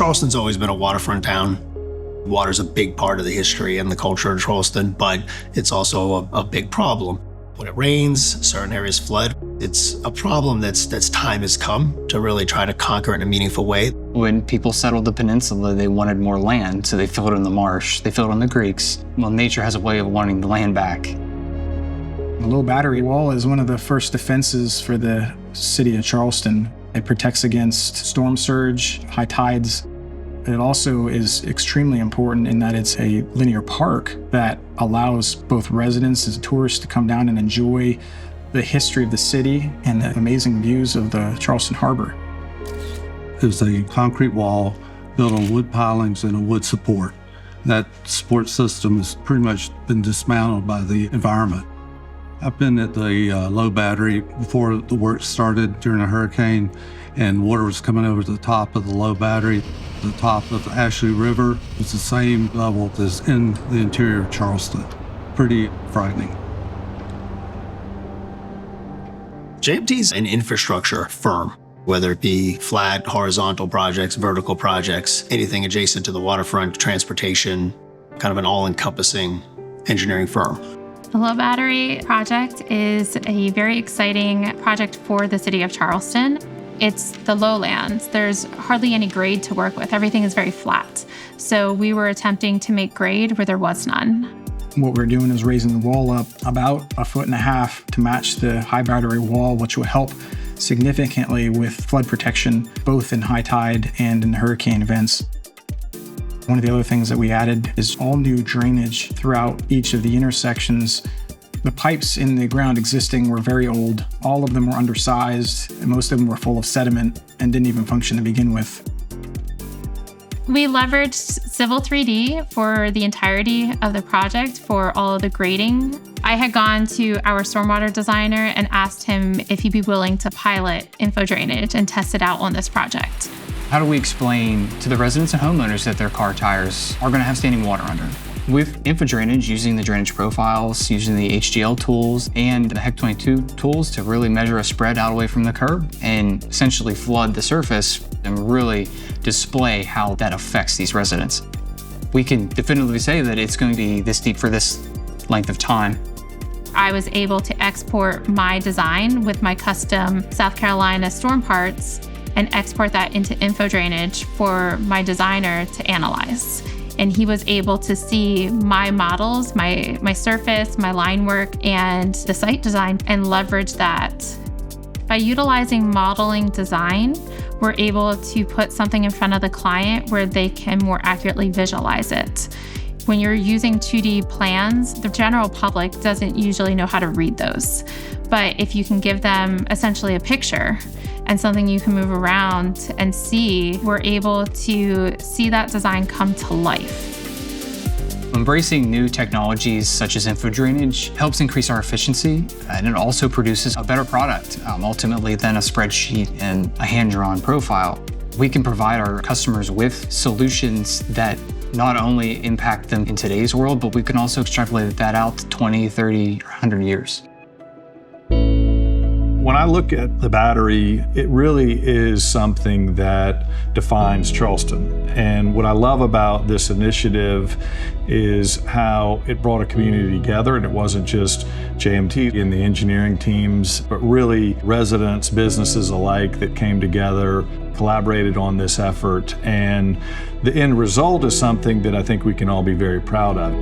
Charleston's always been a waterfront town. Water's a big part of the history and the culture of Charleston, but it's also a big problem. When it rains, certain areas flood. It's a problem that's time has come to really try to conquer it in a meaningful way. When people settled the peninsula, they wanted more land, so they filled in the marsh, they filled in the creeks. Well, nature has a way of wanting the land back. The Low Battery Wall is one of the first defenses for the city of Charleston. It protects against storm surge, high tides. It also is extremely important in that it's a linear park that allows both residents and tourists to come down and enjoy the history of the city and the amazing views of the Charleston Harbor. It was a concrete wall built on wood pilings and a wood support. That support system has pretty much been dismantled by the environment. I've been at the Low Battery before the work started during a hurricane, and water was coming over the top of the Low Battery. The top of the Ashley River was the same level as in the interior of Charleston. Pretty frightening. JMT's an infrastructure firm, whether it be flat, horizontal projects, vertical projects, anything adjacent to the waterfront, transportation, kind of an all-encompassing engineering firm. The Low Battery project is a very exciting project for the city of Charleston. It's the lowlands. There's hardly any grade to work with. Everything is very flat. So we were attempting to make grade where there was none. What we're doing is raising the wall up about 1.5 feet to match the high battery wall, which will help significantly with flood protection, both in high tide and in hurricane events. One of the other things that we added is all new drainage throughout each of the intersections. The pipes in the ground existing were very old. All of them were undersized, and most of them were full of sediment and didn't even function to begin with. We leveraged Civil 3D for the entirety of the project for all of the grading. I had gone to our stormwater designer and asked him if he'd be willing to pilot InfoDrainage and test it out on this project. How do we explain to the residents and homeowners that their car tires are going to have standing water under? With InfoDrainage, using the drainage profiles, using the HDL tools, and the HEC22 tools to really measure a spread out away from the curb and essentially flood the surface and really display how that affects these residents. We can definitively say that it's going to be this deep for this length of time. I was able to export my design with my custom South Carolina storm parts and export that into InfoDrainage for my designer to analyze. And he was able to see my models, my surface, my line work, and the site design, and leverage that. By utilizing modeling design, we're able to put something in front of the client where they can more accurately visualize it. When you're using 2D plans, the general public doesn't usually know how to read those. But if you can give them essentially a picture and something you can move around and see, we're able to see that design come to life. Embracing new technologies such as InfoDrainage helps increase our efficiency, and it also produces a better product, ultimately than a spreadsheet and a hand-drawn profile. We can provide our customers with solutions that not only impact them in today's world, but we can also extrapolate that out to 20, 30, or 100 years. When I look at the battery, it really is something that defines Charleston. And what I love about this initiative is how it brought a community together, and it wasn't just JMT and the engineering teams, but really residents, businesses alike that came together, collaborated on this effort, and the end result is something that I think we can all be very proud of.